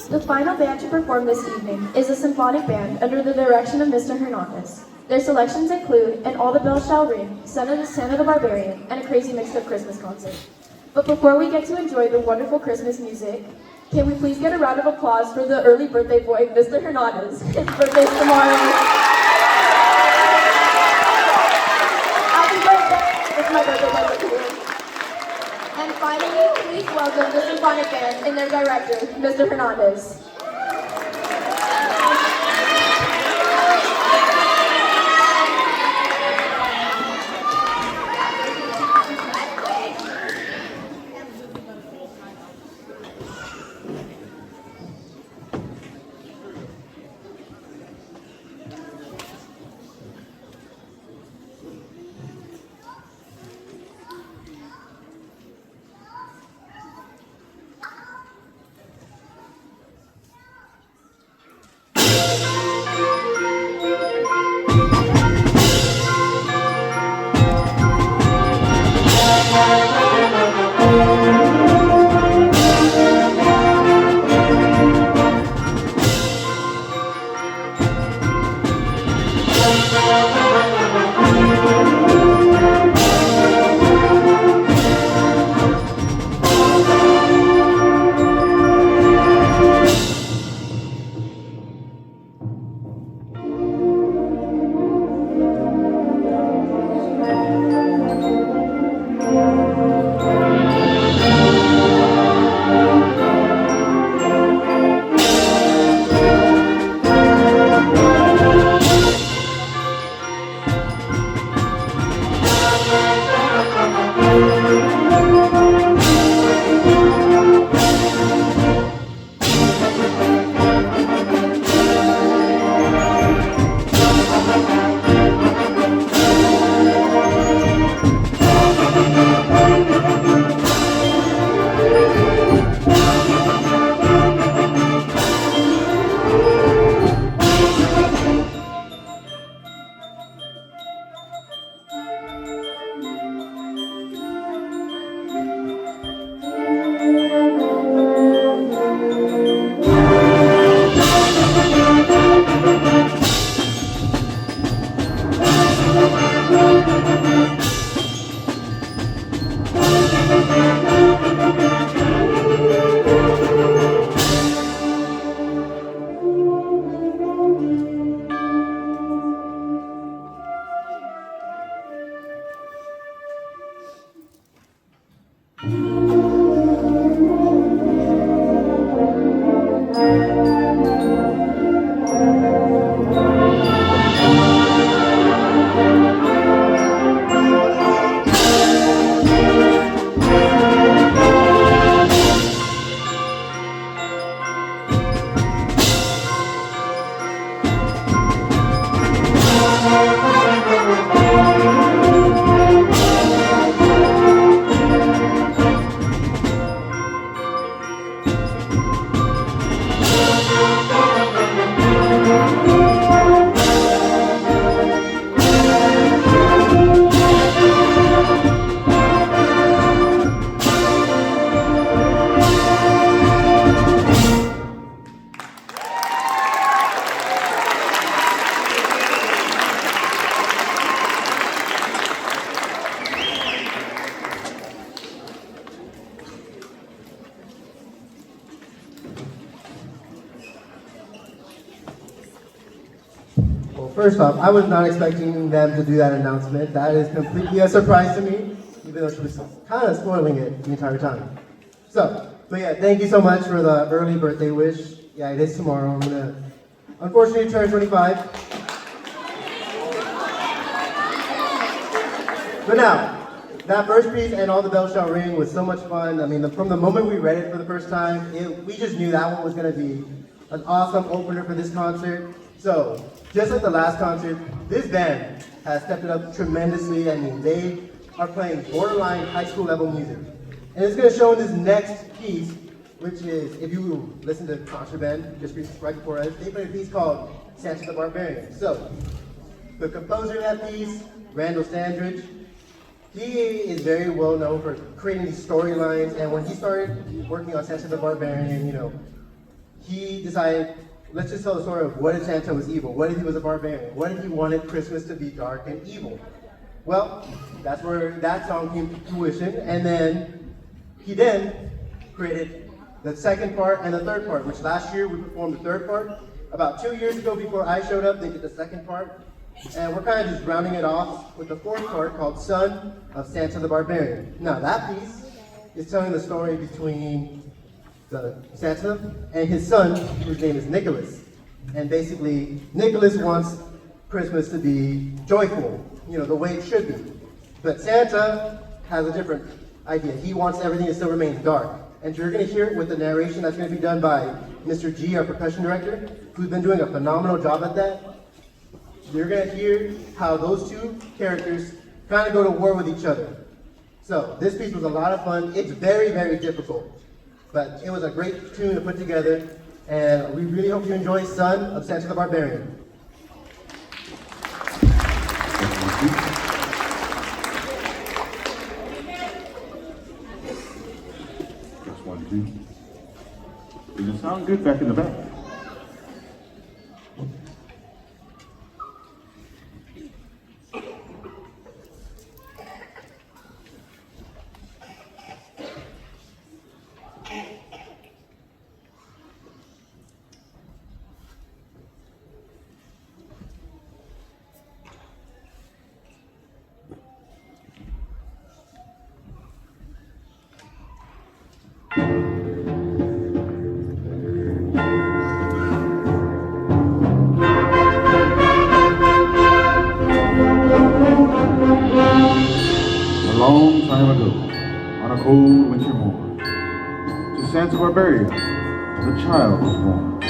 The final band to perform this evening is a symphonic band under the direction of Mr. Hernandez. Their selections include And All the Bells Shall Ring, Santa the Barbarian, and a crazy mixed up Christmas concert. But before we get to enjoy the wonderful Christmas music, can we please get a round of applause for the early birthday boy, Mr. Hernandez? His birthday's tomorrow. Happy birthday! It's my birthday by the way. And finally, please welcome the Symphonic Band and their director, Mr. Hernandez. First off, I was not expecting them to do that announcement. That is completely a surprise to me, even though she was kind of spoiling it the entire time. So yeah, thank you so much for the early birthday wish. Yeah, it is tomorrow. I'm gonna, unfortunately, turn 25. But now, that first piece, And All the Bells Shall Ring, was so much fun. I mean, from the moment we read it for the first time, we just knew that one was gonna be an awesome opener for this concert. So, just like the last concert, this band has stepped it up tremendously. I mean, they are playing borderline high school level music. And it's going to show in this next piece, which is, if you listen to Contraband, just right before us, they played a piece called Santa the Barbarian. So, the composer of that piece, Randall Standridge, he is very well known for creating these storylines, and when he started working on Santa the Barbarian, he decided, let's just tell the story of what if Santa was evil? What if he was a barbarian? What if he wanted Christmas to be dark and evil? Well, that's where that song came to fruition, and then he created the second part and the third part, which last year we performed the third part. About 2 years ago, before I showed up, they did the second part, and we're kind of just rounding it off with the fourth part called Son of Santa the Barbarian. Now that piece is telling the story between the Santa and his son, whose name is Nicholas. And basically, Nicholas wants Christmas to be joyful, the way it should be. But Santa has a different idea. He wants everything to still remain dark. And you're going to hear it with the narration that's going to be done by Mr. G, our percussion director, who's been doing a phenomenal job at that. You're going to hear how those two characters kind of go to war with each other. So this piece was a lot of fun. It's very, very difficult. But it was a great tune to put together, and we really hope you enjoy Son of Santa the Barbarian. Just 1, 2. Does it sound good back in the back? A long time ago, on a cold winter morn, to Santa Barbarian, the child was born.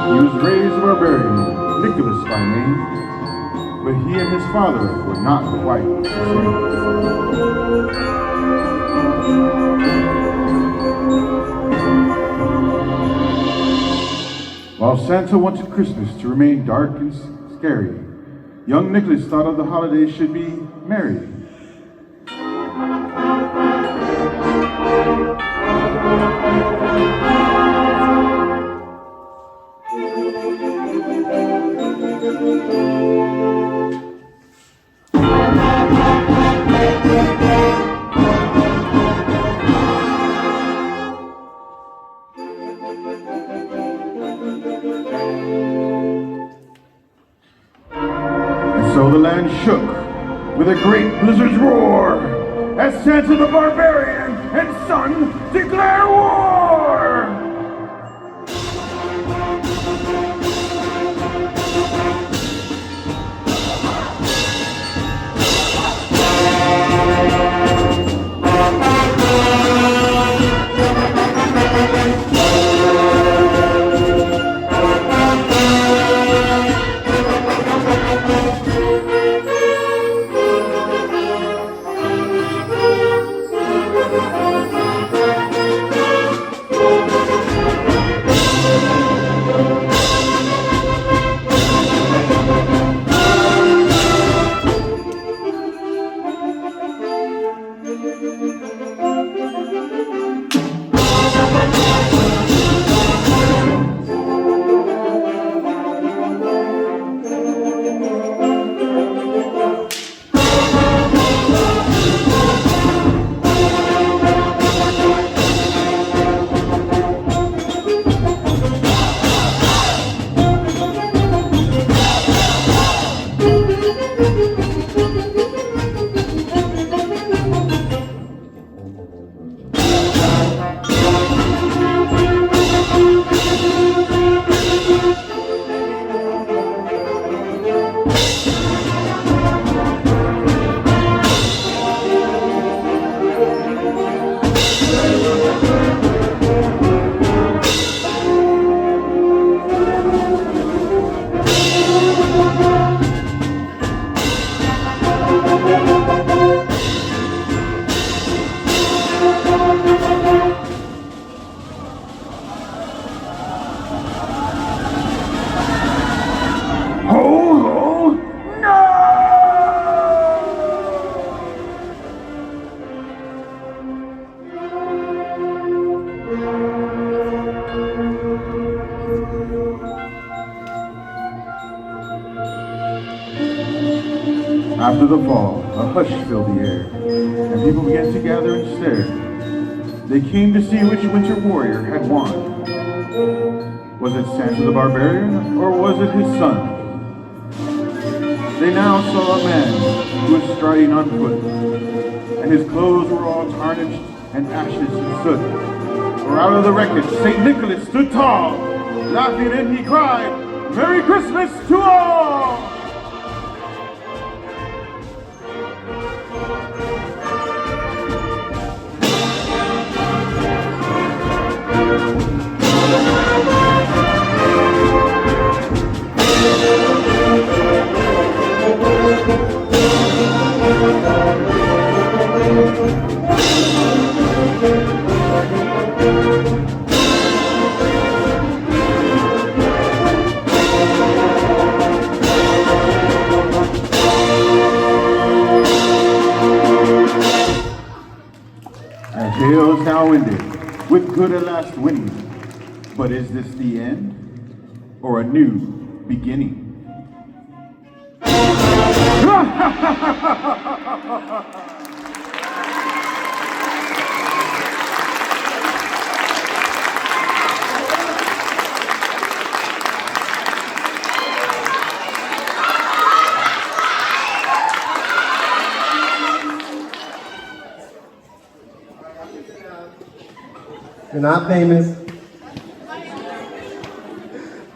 He was raised a barbarian, Nicholas by name, but he and his father were not quite the same. While Santa wanted Christmas to remain dark and scary, young Nicholas thought of the holiday should be merry. So the land shook with a great blizzard's roar as Santa the Barbarian and Son declare war! After the fall, a hush filled the air, and people began to gather and stare. They came to see which winter warrior had won. Was it Santa the Barbarian, or was it his son? They now saw a man who was striding on foot, and his clothes were all tarnished and ashes and soot. For out of the wreckage, St. Nicholas stood tall, laughing and he cried, "Merry Christmas to all!" Our tale is now ended, with good at last winning. But is this the end, or a new beginning? You're not famous.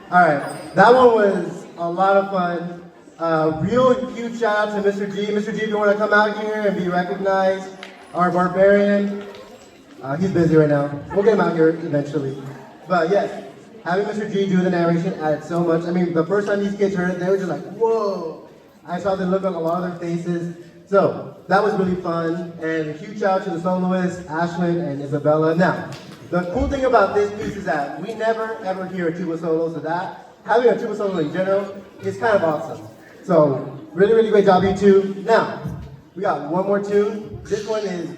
All right, that one was a lot of fun. Real huge shout out to Mr. G. Mr. G, if you want to come out here and be recognized, our barbarian. He's busy right now. We'll get him out here eventually. But yes, having Mr. G do the narration added so much. I mean, the first time these kids heard it, they were just like, whoa. I saw the look on a lot of their faces. So that was really fun. And a huge shout out to the soloists, Ashlyn and Isabella. Now, the cool thing about this piece is that we never ever hear a tuba solo, so that having a tuba solo in general is kind of awesome. So really, really great job, you two. Now, we got one more tune. This one is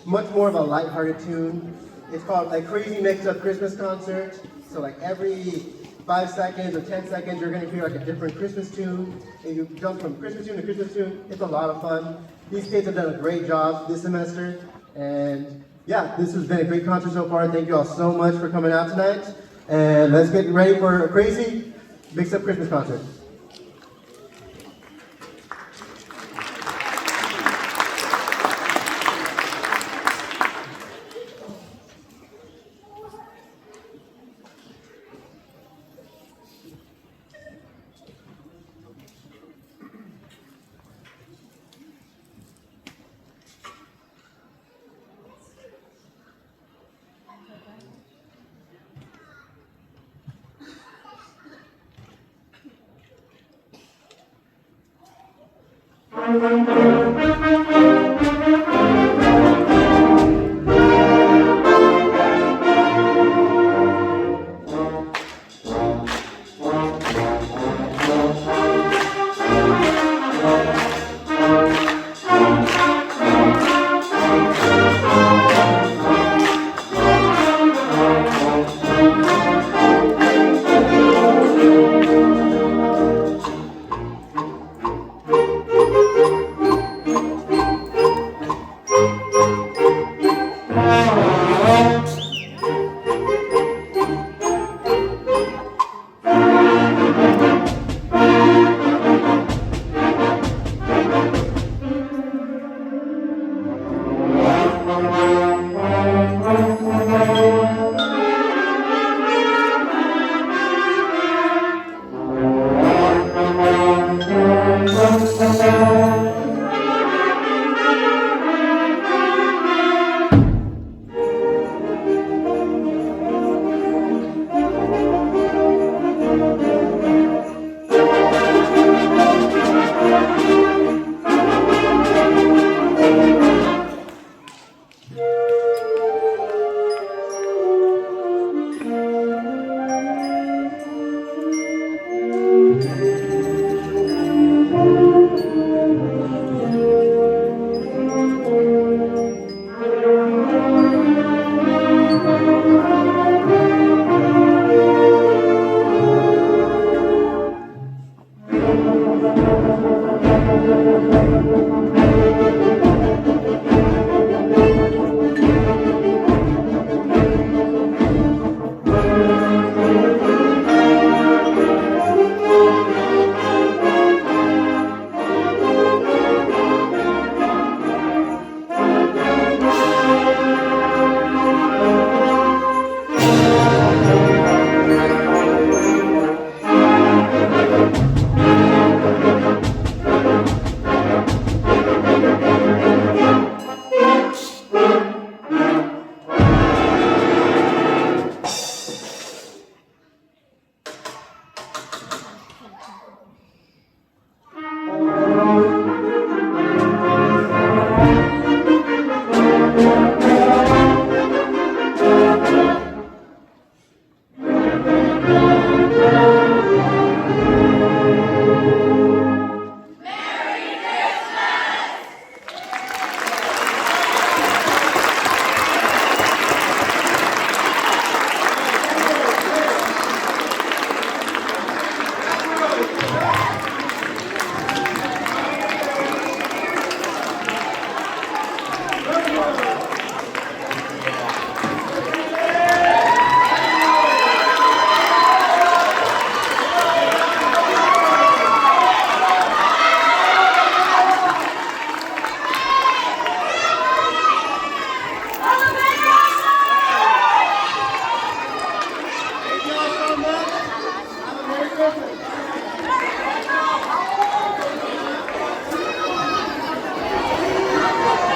much more of a lighthearted tune. It's called like Crazy Mix-Up Christmas Concert. So like every 5 seconds or 10 seconds, you're gonna hear like a different Christmas tune. And you jump from Christmas tune to Christmas tune. It's a lot of fun. These kids have done a great job this semester. And yeah, this has been a great concert so far. Thank you all so much for coming out tonight. And let's get ready for a crazy mix-up Christmas concert. Thank you.